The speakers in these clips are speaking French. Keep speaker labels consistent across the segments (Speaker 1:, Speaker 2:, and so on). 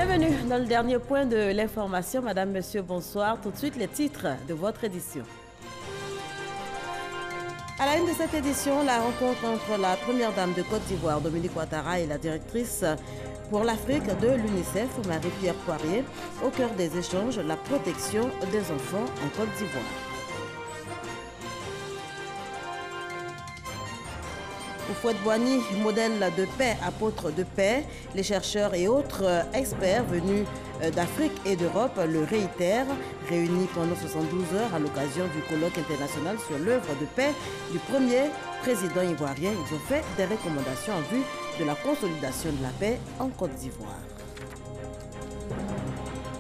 Speaker 1: Bienvenue dans le dernier point de l'information. Madame, Monsieur, bonsoir. Tout de suite, les titres de votre édition. À la une de cette édition, la rencontre entre la première dame de Côte d'Ivoire, Dominique Ouattara, et la directrice pour l'Afrique de l'UNICEF, Marie-Pierre Poirier, au cœur des échanges, la protection des enfants en Côte d'Ivoire. Houphouët-Boigny, modèle de paix, apôtre de paix, les chercheurs et autres experts venus d'Afrique et d'Europe le réitèrent, réunis pendant 72 heures à l'occasion du colloque international sur l'œuvre de paix du premier président ivoirien. Ils ont fait des recommandations en vue de la consolidation de la paix en Côte d'Ivoire.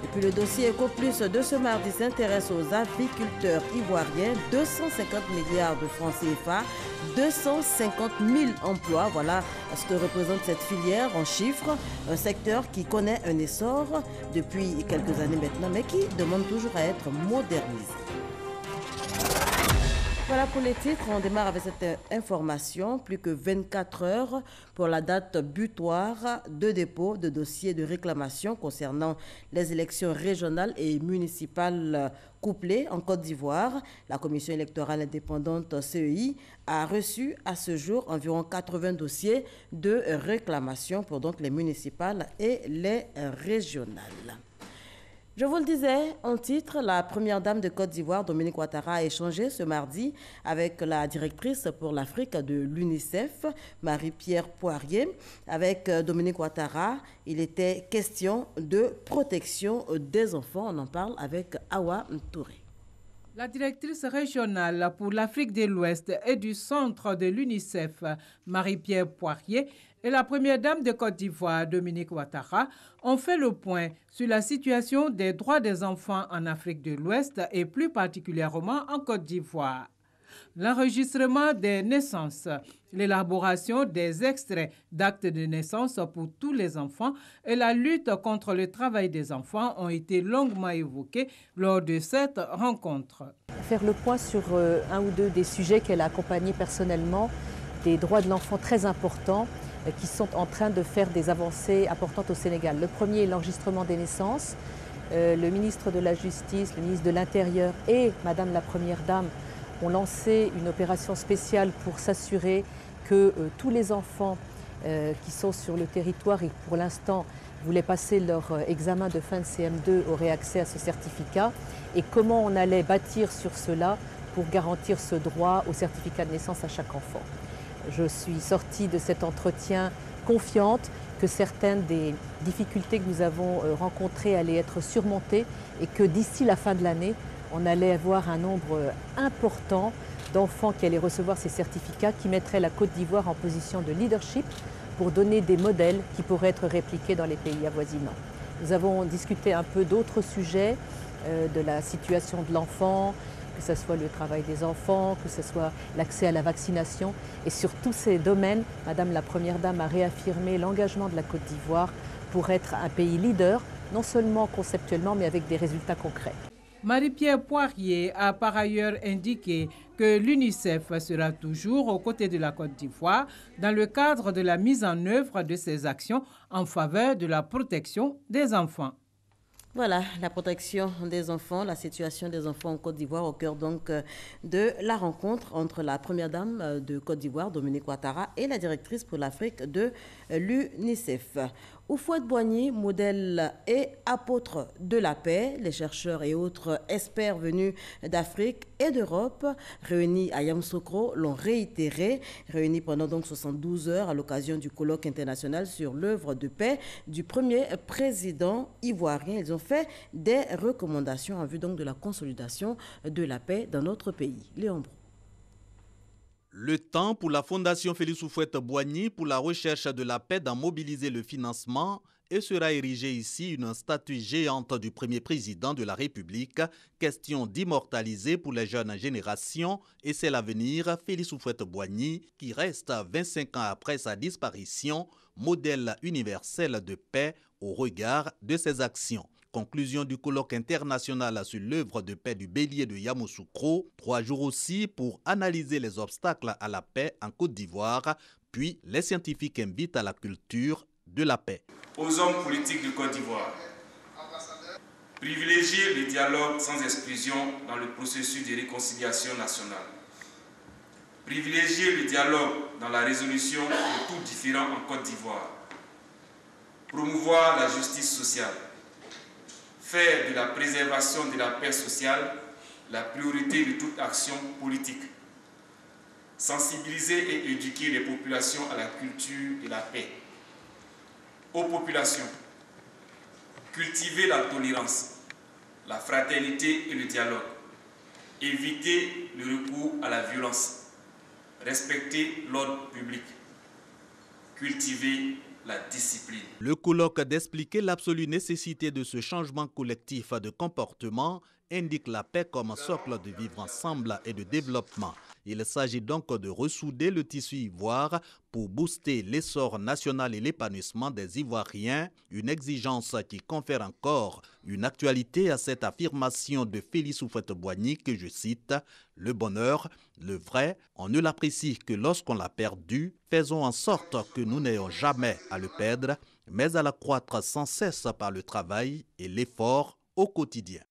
Speaker 1: Et puis le dossier EcoPlus de ce mardi s'intéresse aux aviculteurs ivoiriens. 250 milliards de francs CFA, 250 000 emplois, voilà ce que représente cette filière en chiffres. Un secteur qui connaît un essor depuis quelques années maintenant, mais qui demande toujours à être modernisé. Voilà pour les titres. On démarre avec cette information. Plus que 24 heures pour la date butoir de dépôt de dossiers de réclamation concernant les élections régionales et municipales couplées en Côte d'Ivoire. La Commission électorale indépendante CEI a reçu à ce jour environ 80 dossiers de réclamation pour donc les municipales et les régionales. Je vous le disais en titre, la première dame de Côte d'Ivoire, Dominique Ouattara, a échangé ce mardi avec la directrice pour l'Afrique de l'UNICEF, Marie-Pierre Poirier. Avec Dominique Ouattara, il était question de protection des enfants. On en parle avec Awa Touré.
Speaker 2: La directrice régionale pour l'Afrique de l'Ouest et du centre de l'UNICEF, Marie-Pierre Poirier, et la première dame de Côte d'Ivoire, Dominique Ouattara, ont fait le point sur la situation des droits des enfants en Afrique de l'Ouest et plus particulièrement en Côte d'Ivoire. L'enregistrement des naissances, l'élaboration des extraits d'actes de naissance pour tous les enfants et la lutte contre le travail des enfants ont été longuement évoqués lors de cette rencontre.
Speaker 3: Faire le point sur un ou deux des sujets qu'elle a accompagnés personnellement, des droits de l'enfant très importants qui sont en train de faire des avancées importantes au Sénégal. Le premier est l'enregistrement des naissances. Le ministre de la Justice, le ministre de l'Intérieur et Madame la Première Dame ont lancé une opération spéciale pour s'assurer que tous les enfants qui sont sur le territoire et pour l'instant voulaient passer leur examen de fin de CM2 auraient accès à ce certificat et comment on allait bâtir sur cela pour garantir ce droit au certificat de naissance à chaque enfant. Je suis sortie de cet entretien confiante que certaines des difficultés que nous avons rencontrées allaient être surmontées et que d'ici la fin de l'année, on allait avoir un nombre important d'enfants qui allaient recevoir ces certificats qui mettraient la Côte d'Ivoire en position de leadership pour donner des modèles qui pourraient être répliqués dans les pays avoisinants. Nous avons discuté un peu d'autres sujets, de la situation de l'enfant, que ce soit le travail des enfants, que ce soit l'accès à la vaccination. Et sur tous ces domaines, Madame la Première Dame a réaffirmé l'engagement de la Côte d'Ivoire pour être un pays leader, non seulement conceptuellement, mais avec des résultats concrets.
Speaker 2: Marie-Pierre Poirier a par ailleurs indiqué que l'UNICEF sera toujours aux côtés de la Côte d'Ivoire dans le cadre de la mise en œuvre de ses actions en faveur de la protection des enfants.
Speaker 1: Voilà, la protection des enfants, la situation des enfants en Côte d'Ivoire au cœur donc de la rencontre entre la première dame de Côte d'Ivoire, Dominique Ouattara, et la directrice pour l'Afrique de l'UNICEF. Houphouët-Boigny, modèle et apôtre de la paix, les chercheurs et autres experts venus d'Afrique et d'Europe, réunis à Yamoussoukro, l'ont réitéré, réunis pendant donc 72 heures à l'occasion du colloque international sur l'œuvre de paix du premier président ivoirien. Ils ont fait des recommandations en vue donc de la consolidation de la paix dans notre pays. Léon Brou.
Speaker 4: Le temps pour la Fondation Félix Houphouët-Boigny pour la recherche de la paix d'en mobiliser le financement et sera érigée ici une statue géante du premier président de la République. Question d'immortaliser pour les jeunes générations et c'est l'avenir Félix Houphouët-Boigny qui reste 25 ans après sa disparition, modèle universel de paix au regard de ses actions. Conclusion du colloque international sur l'œuvre de paix du bélier de Yamoussoukro. 3 jours aussi pour analyser les obstacles à la paix en Côte d'Ivoire. Puis les scientifiques invitent à la culture de la paix.
Speaker 5: Aux hommes politiques de Côte d'Ivoire, privilégier le dialogue sans exclusion dans le processus de réconciliation nationale. Privilégier le dialogue dans la résolution de tout différend en Côte d'Ivoire. Promouvoir la justice sociale. Faire de la préservation de la paix sociale la priorité de toute action politique. Sensibiliser et éduquer les populations à la culture de la paix. Aux populations, cultiver la tolérance, la fraternité et le dialogue. Éviter le recours à la violence. Respecter l'ordre public. Cultiver la discipline.
Speaker 4: Le colloque d'expliquer l'absolue nécessité de ce changement collectif de comportement indique la paix comme socle de vivre ensemble et de développement. Il s'agit donc de ressouder le tissu ivoire pour booster l'essor national et l'épanouissement des Ivoiriens, une exigence qui confère encore une actualité à cette affirmation de Félix Houphouët-Boigny que je cite « Le bonheur, le vrai, on ne l'apprécie que lorsqu'on l'a perdu. Faisons en sorte que nous n'ayons jamais à le perdre, mais à l'accroître sans cesse par le travail et l'effort au quotidien. »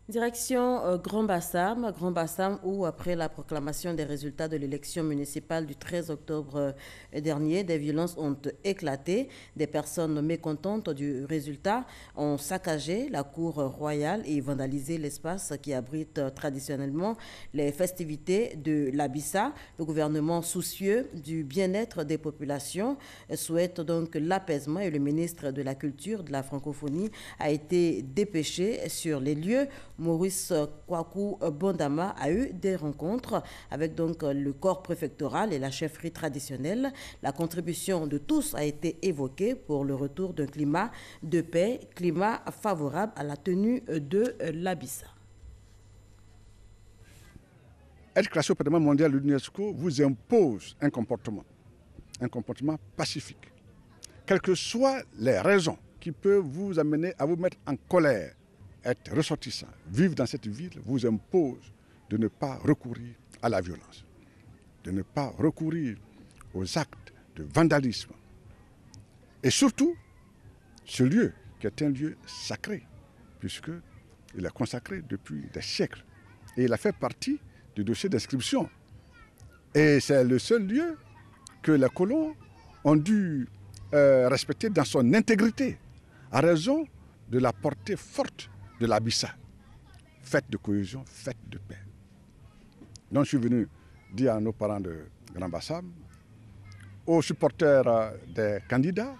Speaker 1: Direction Grand Bassam où après la proclamation des résultats de l'élection municipale du 13 octobre dernier, des violences ont éclaté. Des personnes mécontentes du résultat ont saccagé la cour royale et vandalisé l'espace qui abrite traditionnellement les festivités de l'Abissa. Le gouvernement soucieux du bien-être des populations souhaite donc l'apaisement et le ministre de la Culture, de la Francophonie a été dépêché sur les lieux. Maurice Kwaku Bondama a eu des rencontres avec donc le corps préfectoral et la chefferie traditionnelle. La contribution de tous a été évoquée pour le retour d'un climat de paix, climat favorable à la tenue de l'Abissa.
Speaker 6: Être classé au patrimoine mondial de l'UNESCO vous impose un comportement pacifique. Quelles que soient les raisons qui peuvent vous amener à vous mettre en colère, être ressortissant, vivre dans cette ville vous impose de ne pas recourir à la violence, de ne pas recourir aux actes de vandalisme. Et surtout, ce lieu qui est un lieu sacré, puisqu'il est consacré depuis des siècles. Et il a fait partie du dossier d'inscription. Et c'est le seul lieu que les colons ont dû respecter dans son intégrité, à raison de la portée forte de l'Abissa, fête de cohésion, fête de paix. Donc je suis venu dire à nos parents de Grand Bassam, aux supporters des candidats,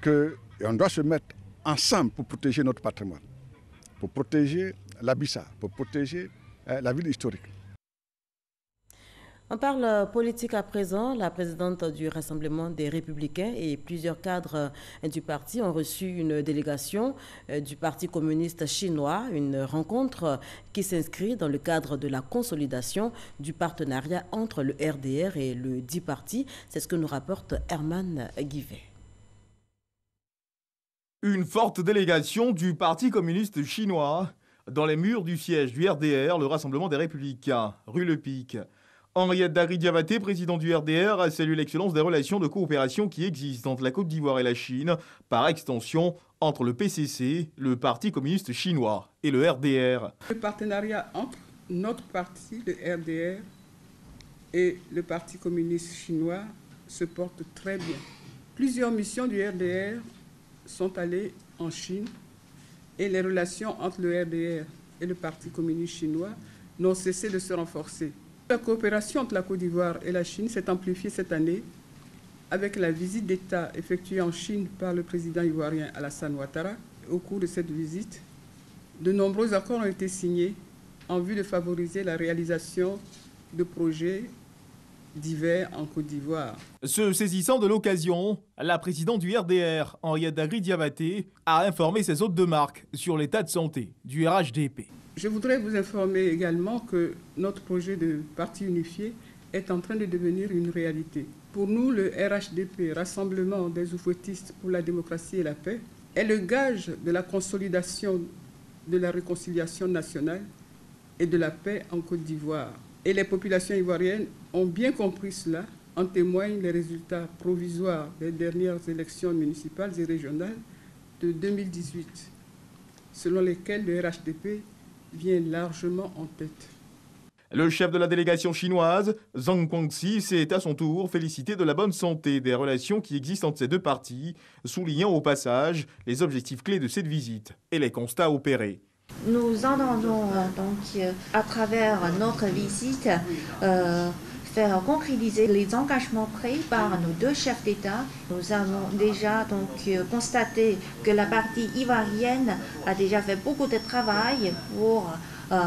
Speaker 6: qu'on doit se mettre ensemble pour protéger notre patrimoine, pour protéger l'Abissa, pour protéger la ville historique.
Speaker 1: On parle politique à présent. La présidente du Rassemblement des Républicains et plusieurs cadres du parti ont reçu une délégation du Parti communiste chinois, une rencontre qui s'inscrit dans le cadre de la consolidation du partenariat entre le RDR et le dit parti. C'est ce que nous rapporte Herman Guivet.
Speaker 7: Une forte délégation du Parti communiste chinois dans les murs du siège du RDR, le Rassemblement des Républicains, rue Le Pic. Henriette Dari-Diabaté, président du RDR, a salué l'excellence des relations de coopération qui existent entre la Côte d'Ivoire et la Chine, par extension entre le PCC, le Parti communiste chinois, et le RDR.
Speaker 8: Le partenariat entre notre parti, le RDR, et le Parti communiste chinois se porte très bien. Plusieurs missions du RDR sont allées en Chine et les relations entre le RDR et le Parti communiste chinois n'ont cessé de se renforcer. La coopération entre la Côte d'Ivoire et la Chine s'est amplifiée cette année avec la visite d'État effectuée en Chine par le président ivoirien Alassane Ouattara. Au cours de cette visite, de nombreux accords ont été signés en vue de favoriser la réalisation de projets divers en Côte d'Ivoire.
Speaker 7: Se saisissant de l'occasion, la présidente du RDR, Henriette Dari-Diabaté, a informé ses hôtes de marque sur l'état de santé du RHDP.
Speaker 8: Je voudrais vous informer également que notre projet de parti unifié est en train de devenir une réalité. Pour nous, le RHDP, Rassemblement des Oufouettistes pour la démocratie et la paix, est le gage de la consolidation de la réconciliation nationale et de la paix en Côte d'Ivoire. Et les populations ivoiriennes ont bien compris cela En témoignent les résultats provisoires des dernières élections municipales et régionales de 2018, selon lesquels le RHDP vient largement en tête.
Speaker 7: Le chef de la délégation chinoise, Zhang Guangxi, s'est à son tour félicité de la bonne santé des relations qui existent entre ces deux parties, soulignant au passage les objectifs clés de cette visite et les constats opérés.
Speaker 9: Nous entendons donc à travers notre visite faire concrétiser les engagements pris par nos deux chefs d'État. Nous avons déjà constaté que la partie ivoirienne a déjà fait beaucoup de travail pour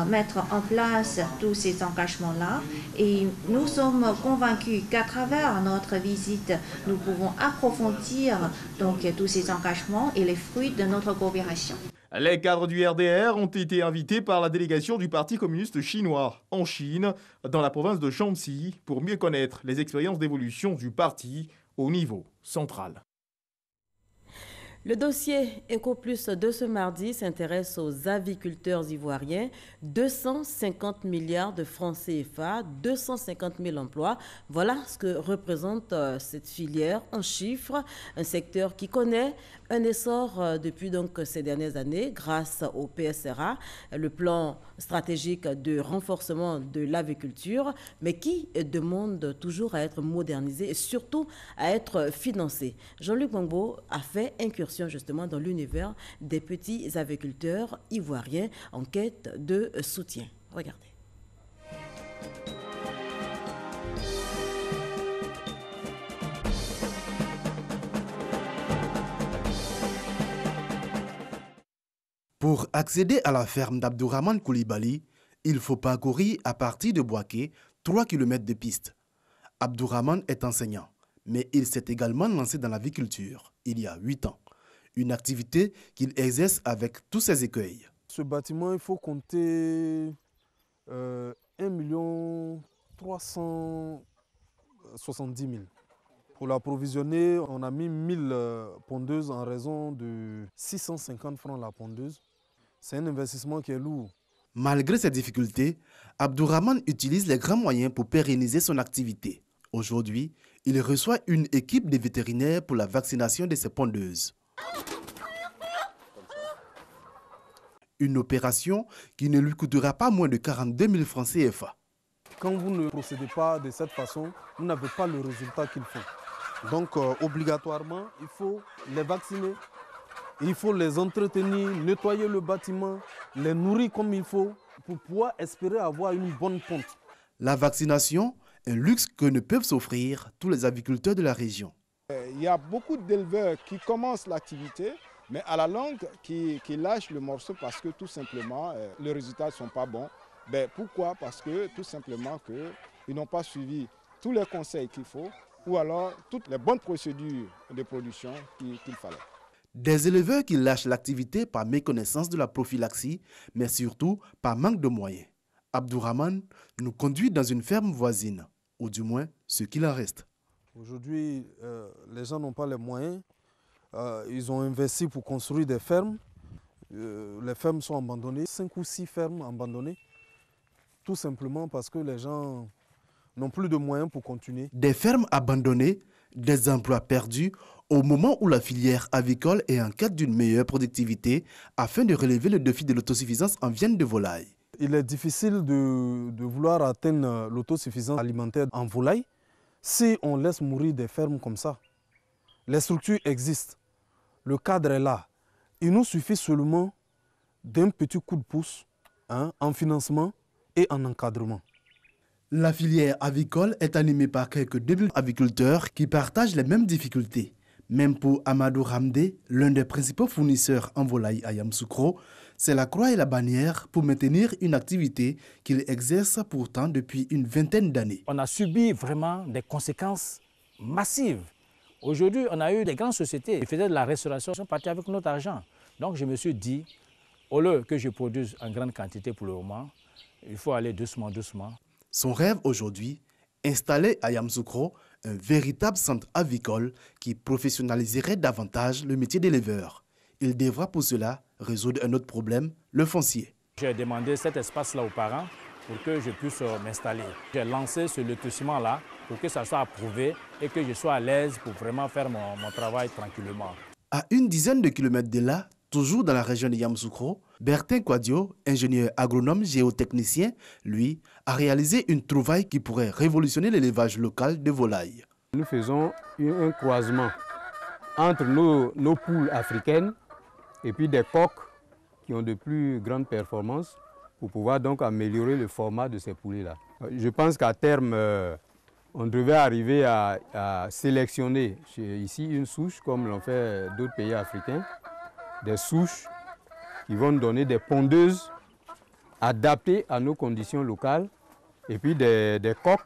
Speaker 9: mettre en place tous ces engagements-là. Et nous sommes convaincus qu'à travers notre visite, nous pouvons approfondir tous ces engagements et les fruits de notre coopération.
Speaker 7: Les cadres du RDR ont été invités par la délégation du Parti communiste chinois en Chine, dans la province de Shanxi, pour mieux connaître les expériences d'évolution du parti au niveau central.
Speaker 1: Le dossier EcoPlus de ce mardi s'intéresse aux aviculteurs ivoiriens. 250 milliards de francs CFA, 250 000 emplois. Voilà ce que représente cette filière en chiffres. Un secteur qui connaît un essor depuis ces dernières années grâce au PSRA, le plan stratégique de renforcement de l'aviculture, mais qui demande toujours à être modernisé et surtout à être financé. Jean-Luc Gbangbo a fait incursion justement dans l'univers des petits aviculteurs ivoiriens en quête de soutien. Regardez.
Speaker 10: Pour accéder à la ferme d'Abdourahmane Koulibaly, il faut parcourir à partir de Boaké 3 km de piste. Abdourahmane est enseignant, mais il s'est également lancé dans l'aviculture il y a 8 ans. Une activité qu'il exerce avec tous ses écueils.
Speaker 11: Ce bâtiment, il faut compter 1 370 000. Pour l'approvisionner, on a mis 1000 pondeuses en raison de 650 francs la pondeuse. C'est un investissement qui est lourd.
Speaker 10: Malgré ces difficultés, Abdourahmane utilise les grands moyens pour pérenniser son activité. Aujourd'hui, il reçoit une équipe de vétérinaires pour la vaccination de ses pondeuses. Une opération qui ne lui coûtera pas moins de 42 000 francs CFA.
Speaker 11: Quand vous ne procédez pas de cette façon, vous n'avez pas le résultat qu'il faut. Donc, obligatoirement, il faut les vacciner, il faut les entretenir, nettoyer le bâtiment, les nourrir comme il faut pour pouvoir espérer avoir une bonne ponte.
Speaker 10: La vaccination, un luxe que ne peuvent s'offrir tous les aviculteurs de la région.
Speaker 12: Il y a beaucoup d'éleveurs qui commencent l'activité, mais à la longue, qui lâchent le morceau parce que tout simplement, les résultats ne sont pas bons. Pourquoi? Parce que tout simplement ils n'ont pas suivi tous les conseils qu'il faut ou alors toutes les bonnes procédures de production qu'il fallait.
Speaker 10: Des éleveurs qui lâchent l'activité par méconnaissance de la prophylaxie, mais surtout par manque de moyens. Abdourahmane nous conduit dans une ferme voisine, ou du moins ce qu'il en reste.
Speaker 11: Aujourd'hui, les gens n'ont pas les moyens. Ils ont investi pour construire des fermes. Les fermes sont abandonnées, 5 ou 6 fermes abandonnées. Tout simplement parce que les gens n'ont plus de moyens pour continuer.
Speaker 10: Des fermes abandonnées, des emplois perdus, au moment où la filière avicole est en quête d'une meilleure productivité afin de relever le défi de l'autosuffisance en viande de volaille.
Speaker 11: Il est difficile de vouloir atteindre l'autosuffisance alimentaire en volaille si on laisse mourir des fermes comme ça. Les structures existent, le cadre est là. Il nous suffit seulement d'un petit coup de pouce en financement et en encadrement.
Speaker 10: La filière avicole est animée par quelques 2000 aviculteurs qui partagent les mêmes difficultés. Même pour Amadou Ramdé, l'un des principaux fournisseurs en volaille à Yamoussoukro, c'est la croix et la bannière pour maintenir une activité qu'il exerce pourtant depuis une vingtaine d'années.
Speaker 13: On a subi vraiment des conséquences massives. Aujourd'hui, on a eu des grandes sociétés qui faisaient de la restauration, ils sont partis avec notre argent. Donc je me suis dit, au lieu que je produise en grande quantité pour le moment, il faut aller doucement, doucement.
Speaker 10: Son rêve aujourd'hui, installer à Yamoussoukro un véritable centre avicole qui professionnaliserait davantage le métier d'éleveur. Il devra pour cela résoudre un autre problème, le foncier.
Speaker 13: J'ai demandé cet espace-là aux parents pour que je puisse m'installer. J'ai lancé ce lotissement-là pour que ça soit approuvé et que je sois à l'aise pour vraiment faire mon travail tranquillement.
Speaker 10: À une dizaine de kilomètres de là, toujours dans la région de Yamoussoukro, Bertin Kouadio, ingénieur agronome géotechnicien, lui, a réalisé une trouvaille qui pourrait révolutionner l'élevage local de volailles.
Speaker 14: Nous faisons un croisement entre nos poules africaines et puis des coqs qui ont de plus grandes performances pour pouvoir donc améliorer le format de ces poulets-là. Je pense qu'à terme, on devait arriver à sélectionner ici une souche, comme l'ont fait d'autres pays africains, des souches qui vont donner des pondeuses adaptées à nos conditions locales, et puis des coqs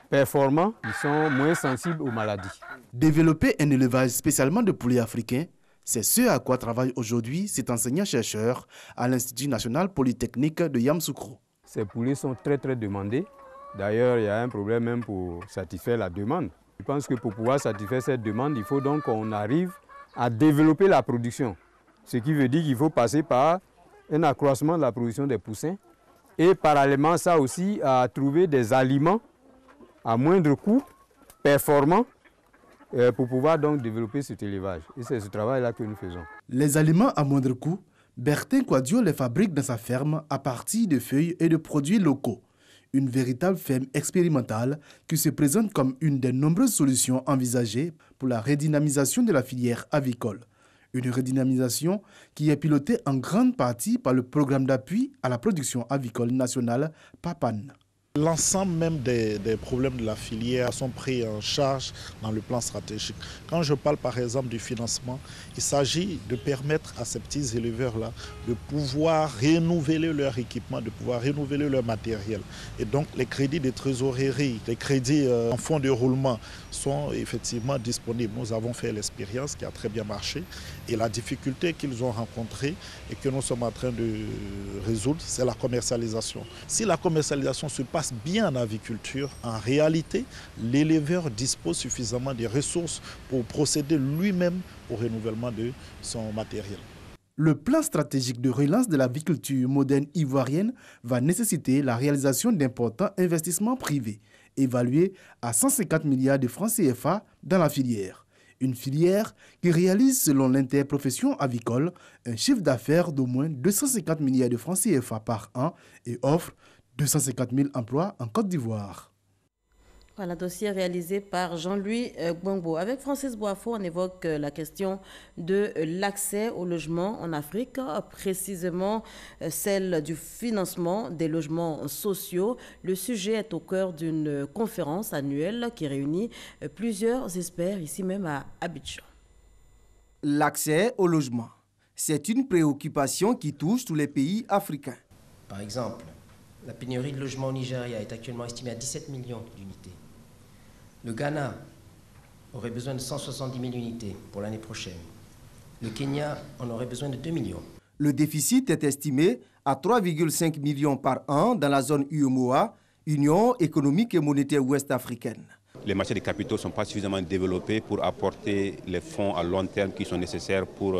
Speaker 14: performants qui sont moins sensibles aux maladies.
Speaker 10: Développer un élevage spécialement de poulets africains, c'est ce à quoi travaille aujourd'hui cet enseignant-chercheur à l'Institut national polytechnique de Yamoussoukro.
Speaker 14: Ces poulets sont très demandés. D'ailleurs, il y a un problème même pour satisfaire la demande. Je pense que pour pouvoir satisfaire cette demande, il faut donc qu'on arrive à développer la production. Ce qui veut dire qu'il faut passer par un accroissement de la production des poussins et parallèlement ça aussi à trouver des aliments à moindre coût, performants, pour pouvoir donc développer cet élevage. Et c'est ce travail-là que nous faisons.
Speaker 10: Les aliments à moindre coût, Bertin Kouadio les fabrique dans sa ferme à partir de feuilles et de produits locaux. Une véritable ferme expérimentale qui se présente comme une des nombreuses solutions envisagées pour la redynamisation de la filière avicole. Une redynamisation qui est pilotée en grande partie par le programme d'appui à la production avicole nationale PAPAN.
Speaker 15: L'ensemble même des problèmes de la filière sont pris en charge dans le plan stratégique. Quand je parle par exemple du financement, il s'agit de permettre à ces petits éleveurs-là de pouvoir renouveler leur équipement, de pouvoir renouveler leur matériel. Et donc les crédits de trésorerie, les crédits en fonds de roulement sont effectivement disponibles. Nous avons fait l'expérience qui a très bien marché et la difficulté qu'ils ont rencontrée et que nous sommes en train de résoudre, c'est la commercialisation. Si la commercialisation se passe bien en aviculture, en réalité, l'éleveur dispose suffisamment de ressources pour procéder lui-même au renouvellement de son matériel.
Speaker 10: Le plan stratégique de relance de l'aviculture moderne ivoirienne va nécessiter la réalisation d'importants investissements privés, évalués à 150 milliards de francs CFA dans la filière. Une filière qui réalise, selon l'interprofession avicole, un chiffre d'affaires d'au moins 250 milliards de francs CFA par an et offre 250 000 emplois en Côte d'Ivoire.
Speaker 1: Voilà, dossier réalisé par Jean-Louis Gbangbo. Avec Francis Boafo, on évoque la question de l'accès au logement en Afrique, précisément celle du financement des logements sociaux. Le sujet est au cœur d'une conférence annuelle qui réunit plusieurs experts ici même à Abidjan.
Speaker 16: L'accès au logement, c'est une préoccupation qui touche tous les pays africains.
Speaker 17: Par exemple, la pénurie de logements au Nigeria est actuellement estimée à 17 millions d'unités. Le Ghana aurait besoin de 170 000 unités pour l'année prochaine. Le Kenya en aurait besoin de 2 millions.
Speaker 16: Le déficit est estimé à 3,5 millions par an dans la zone UEMOA, Union économique et monétaire ouest-africaine.
Speaker 18: Les marchés des capitaux ne sont pas suffisamment développés pour apporter les fonds à long terme qui sont nécessaires pour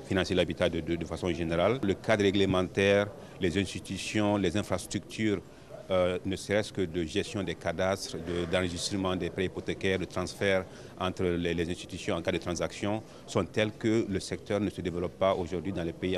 Speaker 18: financer l'habitat de façon générale. Le cadre réglementaire, les institutions, les infrastructures, ne serait-ce que de gestion des cadastres, d'enregistrement des prêts hypothécaires, de transfert entre les institutions en cas de transaction, sont tels que le secteur ne se développe pas aujourd'hui dans les pays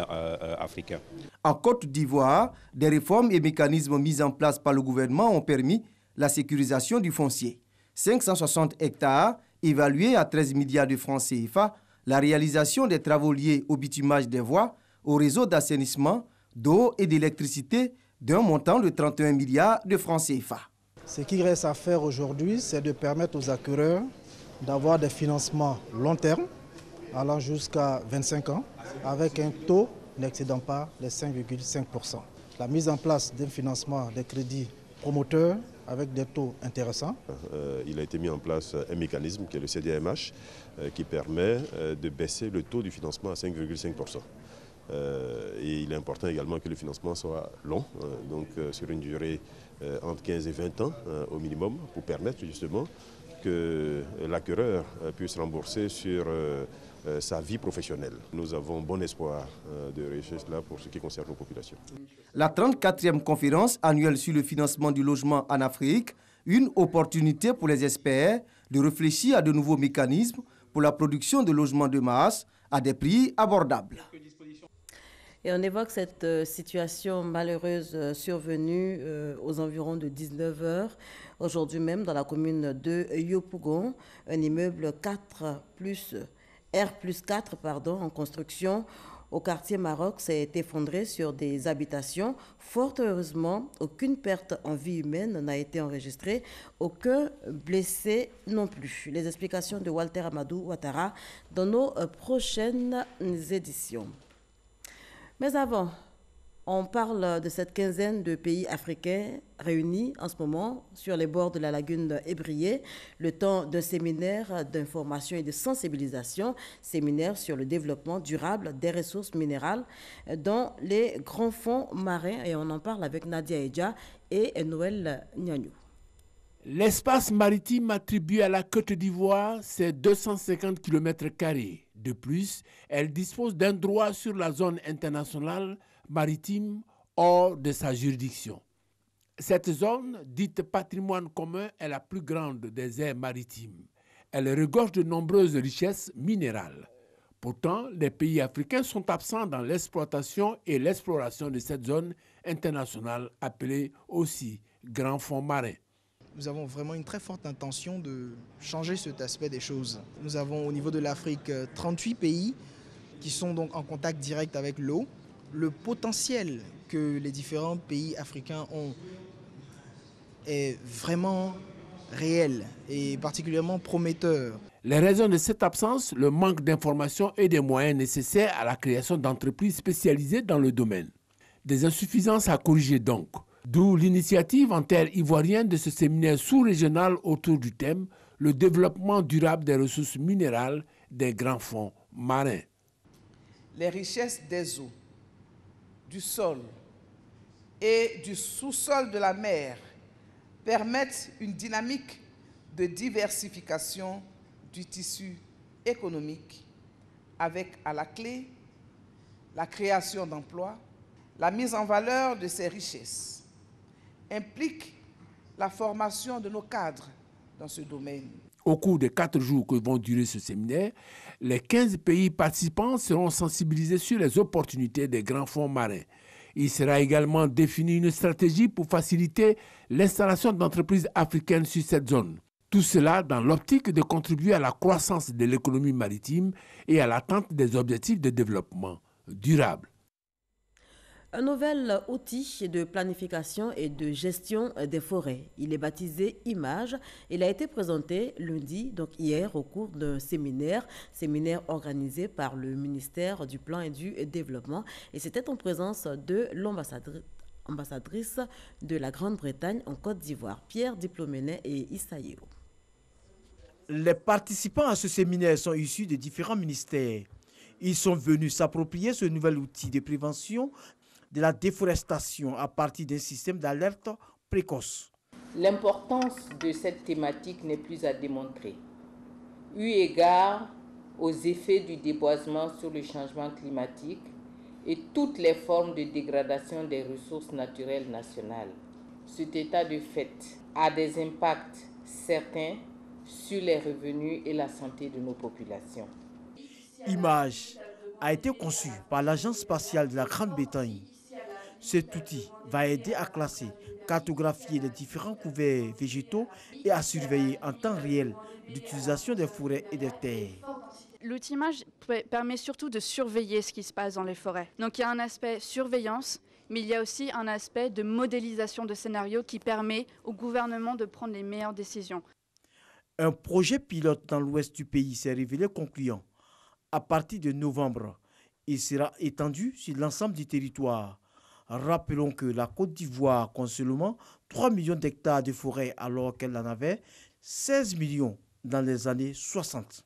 Speaker 18: africains.
Speaker 16: En Côte d'Ivoire, des réformes et mécanismes mis en place par le gouvernement ont permis la sécurisation du foncier. 560 hectares, évalués à 13 milliards de francs CFA, la réalisation des travaux liés au bitumage des voies, au réseau d'assainissement, d'eau et d'électricité, d'un montant de 31 milliards de francs CFA.
Speaker 19: Ce qui reste à faire aujourd'hui, c'est de permettre aux acquéreurs d'avoir des financements long terme, allant jusqu'à 25 ans, avec un taux n'excédant pas les 5,5%. La mise en place d'un financement des crédits promoteurs avec des taux intéressants.
Speaker 20: Il a été mis en place un mécanisme qui est le CDMH qui permet de baisser le taux du financement à 5,5%. Et il est important également que le financement soit long, donc sur une durée entre 15 et 20 ans au minimum, pour permettre justement que l'acquéreur puisse rembourser sur sa vie professionnelle. Nous avons bon espoir de réussir cela pour ce qui concerne nos populations.
Speaker 16: La 34e conférence annuelle sur le financement du logement en Afrique Une opportunité pour les experts de réfléchir à de nouveaux mécanismes pour la production de logements de masse à des prix abordables.
Speaker 1: Et on évoque cette situation malheureuse survenue aux environs de 19h, aujourd'hui même dans la commune de Yopougon. Un immeuble R+4 en construction au quartier Maroc s'est effondré sur des habitations. Fort heureusement, aucune perte en vie humaine n'a été enregistrée, aucun blessé non plus. Les explications de Walter Amadou Ouattara dans nos prochaines éditions. Mais avant, on parle de cette quinzaine de pays africains réunis en ce moment sur les bords de la lagune Ébrié, le temps d'un séminaire d'information et de sensibilisation, séminaire sur le développement durable des ressources minérales dans les grands fonds marins. Et on en parle avec Nadia Edja et Noël Nyanyou.
Speaker 21: L'espace maritime attribué à la Côte d'Ivoire, c'est 250 km². De plus, elle dispose d'un droit sur la zone internationale maritime hors de sa juridiction. Cette zone, dite patrimoine commun, est la plus grande des aires maritimes. Elle regorge de nombreuses richesses minérales. Pourtant, les pays africains sont absents dans l'exploitation et l'exploration de cette zone internationale appelée aussi Grand Fonds marin.
Speaker 22: Nous avons vraiment une très forte intention de changer cet aspect des choses. Nous avons au niveau de l'Afrique 38 pays qui sont donc en contact direct avec l'eau. Le potentiel que les différents pays africains ont est vraiment réel et particulièrement prometteur.
Speaker 21: Les raisons de cette absence, le manque d'informations et des moyens nécessaires à la création d'entreprises spécialisées dans le domaine. Des insuffisances à corriger donc. D'où l'initiative en terre ivoirienne de ce séminaire sous-régional autour du thème « Le développement durable des ressources minérales des grands fonds marins ».
Speaker 23: Les richesses des eaux, du sol et du sous-sol de la mer permettent une dynamique de diversification du tissu économique avec à la clé la création d'emplois, la mise en valeur de ces richesses implique la formation de nos cadres dans ce domaine.
Speaker 21: Au cours des 4 jours que vont durer ce séminaire, les 15 pays participants seront sensibilisés sur les opportunités des grands fonds marins. Il sera également défini une stratégie pour faciliter l'installation d'entreprises africaines sur cette zone. Tout cela dans l'optique de contribuer à la croissance de l'économie maritime et à l'atteinte des objectifs de développement durable.
Speaker 1: Un nouvel outil de planification et de gestion des forêts. Il est baptisé Image. Il a été présenté lundi, donc hier, au cours d'un séminaire organisé par le ministère du Plan et du Développement. Et c'était en présence de l'ambassadrice de la Grande-Bretagne en Côte d'Ivoire, Pierre Diplomenet et Issaïo.
Speaker 24: Les participants à ce séminaire sont issus de différents ministères. Ils sont venus s'approprier ce nouvel outil de prévention de la déforestation à partir d'un système d'alerte précoce.
Speaker 25: L'importance de cette thématique n'est plus à démontrer. Eu égard aux effets du déboisement sur le changement climatique et toutes les formes de dégradation des ressources naturelles nationales, cet état de fait a des impacts certains sur les revenus et la santé de nos populations.
Speaker 24: Image a été conçu par l'Agence spatiale de la Grande-Bretagne. Cet outil va aider à classer, cartographier les différents couverts végétaux et à surveiller en temps réel l'utilisation des forêts et des terres.
Speaker 26: L'outil Image permet surtout de surveiller ce qui se passe dans les forêts. Donc il y a un aspect surveillance, mais il y a aussi un aspect de modélisation de scénarios qui permet au gouvernement de prendre les meilleures décisions.
Speaker 24: Un projet pilote dans l'ouest du pays s'est révélé concluant. À partir de novembre, il sera étendu sur l'ensemble du territoire. Rappelons que la Côte d'Ivoire compte seulement 3 millions d'hectares de forêt alors qu'elle en avait 16 millions dans les années 60.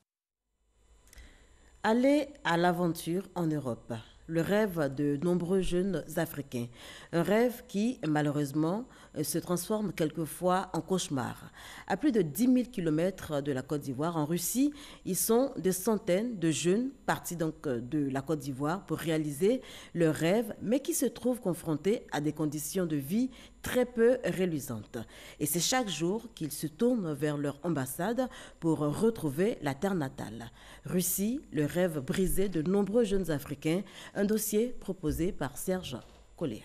Speaker 1: Aller à l'aventure en Europe, le rêve de nombreux jeunes Africains. Un rêve qui, malheureusement, se transforment quelquefois en cauchemars. À plus de 10 000 km de la Côte d'Ivoire, en Russie, ils sont des centaines de jeunes partis donc de la Côte d'Ivoire pour réaliser leurs rêves, mais qui se trouvent confrontés à des conditions de vie très peu reluisantes. Et c'est chaque jour qu'ils se tournent vers leur ambassade pour retrouver la terre natale. Russie, le rêve brisé de nombreux jeunes Africains, un dossier proposé par Serge Collier.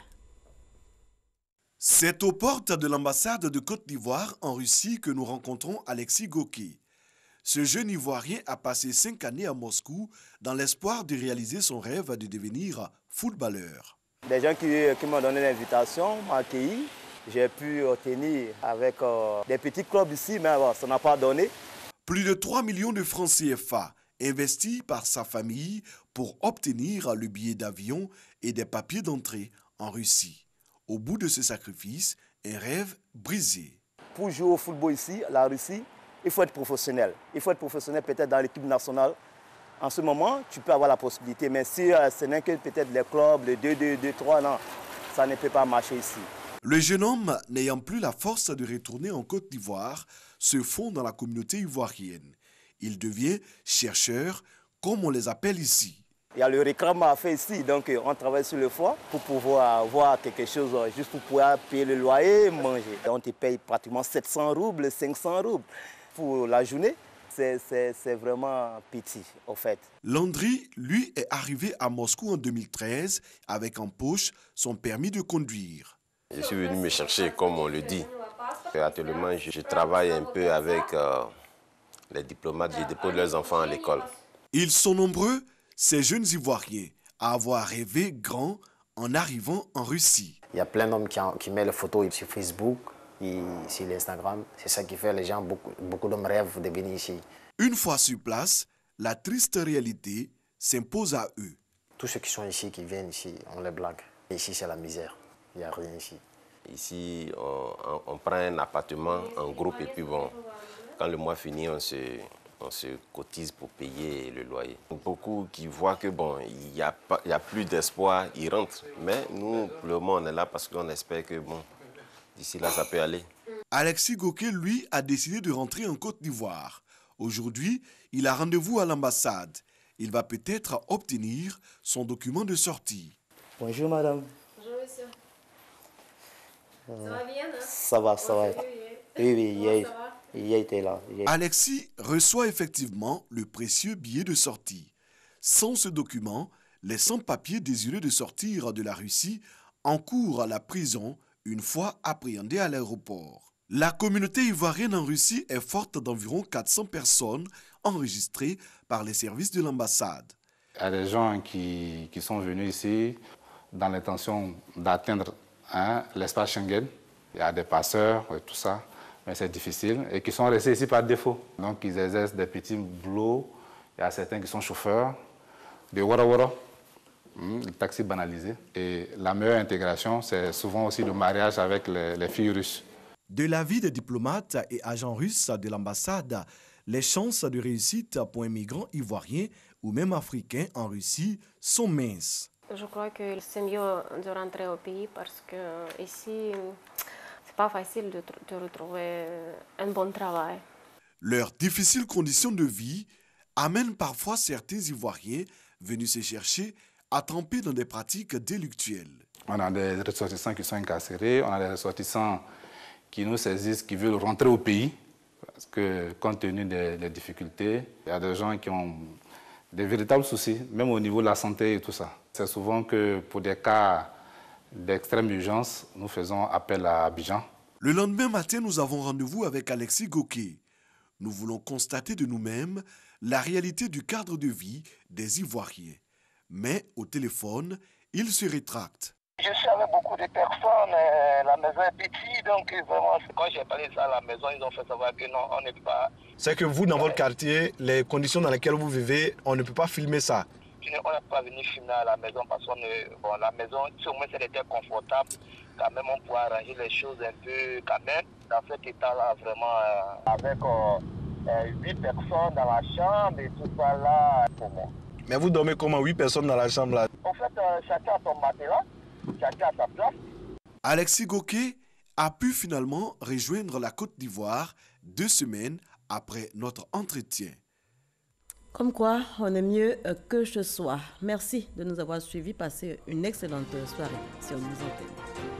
Speaker 2: C'est aux portes de l'ambassade de Côte d'Ivoire en Russie que nous rencontrons Alexis Goké. Ce jeune Ivoirien a passé 5 années à Moscou dans l'espoir de réaliser son rêve de devenir footballeur.
Speaker 3: Des gens qui m'ont donné l'invitation m'ont accueilli. J'ai pu obtenir avec des petits clubs ici, mais ça n'a pas donné.
Speaker 2: Plus de 3 millions de francs CFA investis par sa famille pour obtenir le billet d'avion et des papiers d'entrée en Russie. Au bout de ce sacrifice, un rêve brisé.
Speaker 3: Pour jouer au football ici, la Russie, il faut être professionnel. Il faut être professionnel peut-être dans l'équipe nationale. En ce moment, tu peux avoir la possibilité, mais si ce n'est que peut-être les clubs, les 2-2, 2-3, non, ça ne peut pas marcher ici.
Speaker 2: Le jeune homme, n'ayant plus la force de retourner en Côte d'Ivoire, se fond dans la communauté ivoirienne. Il devient chercheur, comme on les appelle ici.
Speaker 3: Il y a le réclame à faire ici, donc on travaille sur le foie pour pouvoir avoir quelque chose, juste pour pouvoir payer le loyer et manger. On te paye pratiquement 700 roubles, 500 roubles pour la journée. C'est vraiment petit, au fait.
Speaker 2: Landry, lui, est arrivé à Moscou en 2013 avec en poche son permis de conduire.
Speaker 4: Je suis venu me chercher, comme on le dit. Actuellement, je travaille un peu avec les diplomates, je dépose leurs enfants à l'école.
Speaker 2: Ils sont nombreux, ces jeunes Ivoiriens, à avoir rêvé grand en arrivant en Russie.
Speaker 5: Il y a plein d'hommes qui mettent les photos sur Facebook et sur Instagram. C'est ça qui fait les gens, beaucoup d'hommes rêvent de venir ici.
Speaker 2: Une fois sur place, la triste réalité s'impose à eux.
Speaker 5: Tous ceux qui sont ici, qui viennent ici, on les blague. Ici, c'est la misère. Il n'y a rien ici.
Speaker 4: Ici, on prend un appartement en groupe et puis bon, quand le mois finit, on se cotise pour payer le loyer. Beaucoup qui voient que bon, il y a plus d'espoir, ils rentrent. Mais nous, pour le moment, on est là parce qu'on espère que bon, d'ici là, ça peut aller.
Speaker 2: Alexis Goké, lui, a décidé de rentrer en Côte d'Ivoire. Aujourd'hui, il a rendez-vous à l'ambassade. Il va peut-être obtenir son document de sortie.
Speaker 3: Bonjour madame.
Speaker 6: Bonjour monsieur. Ça va bien, hein?
Speaker 3: Ça va, ça va. Oui, il a été là.
Speaker 2: Alexis reçoit effectivement le précieux billet de sortie. Sans ce document, les sans-papiers désireux de sortir de la Russie encourent la prison une fois appréhendés à l'aéroport. La communauté ivoirienne en Russie est forte d'environ 400 personnes enregistrées par les services de l'ambassade.
Speaker 8: Il y a des gens qui sont venus ici dans l'intention d'atteindre l'espace Schengen. Il y a des passeurs et tout ça, mais c'est difficile. Et qui sont restés ici par défaut. Donc ils exercent des petits boulots. Il y a certains qui sont chauffeurs, des wara-wara, le taxi banalisé. Et la meilleure intégration, c'est souvent aussi le mariage avec les filles russes.
Speaker 2: De l'avis des diplomates et agents russes de l'ambassade, les chances de réussite pour un migrant ivoirien ou même africain en Russie sont minces.
Speaker 6: Je crois que c'est mieux de rentrer au pays parce que ici, c'est pas facile de retrouver un bon travail.
Speaker 2: Leurs difficiles conditions de vie amènent parfois certains Ivoiriens venus se chercher à tremper dans des pratiques délictuelles.
Speaker 8: On a des ressortissants qui sont incarcérés, on a des ressortissants qui nous saisissent, qui veulent rentrer au pays. Parce que compte tenu des difficultés, il y a des gens qui ont des véritables soucis, même au niveau de la santé et tout ça. C'est souvent que pour des cas d'extrême urgence, nous faisons appel à Abidjan.
Speaker 2: Le lendemain matin, nous avons rendez-vous avec Alexis Goké. Nous voulons constater de nous-mêmes la réalité du cadre de vie des Ivoiriens. Mais au téléphone, il se rétracte.
Speaker 3: Je suis avec beaucoup de personnes, la maison est petite, donc vraiment, quand j'ai parlé de ça à la maison, ils ont fait savoir que non, on n'est pas...
Speaker 27: C'est que vous, dans votre quartier, les conditions dans lesquelles vous vivez, on ne peut pas filmer ça.
Speaker 3: On n'est pas venu filmer à la maison parce que la maison, si au moins elle était confortable, quand même on pourrait arranger les choses un peu quand même. Dans cet état-là, vraiment, avec 8 personnes dans la chambre et tout ça là, pour moi.
Speaker 27: Mais vous dormez comment, 8 personnes dans la chambre là?
Speaker 3: En fait, chacun a son matelas. Chacun à sa place.
Speaker 2: Alexis Goké a pu finalement rejoindre la Côte d'Ivoire 2 semaines après notre entretien.
Speaker 1: Comme quoi, on est mieux que ce soit. Merci de nous avoir suivis. Passez une excellente soirée sur nos antennes.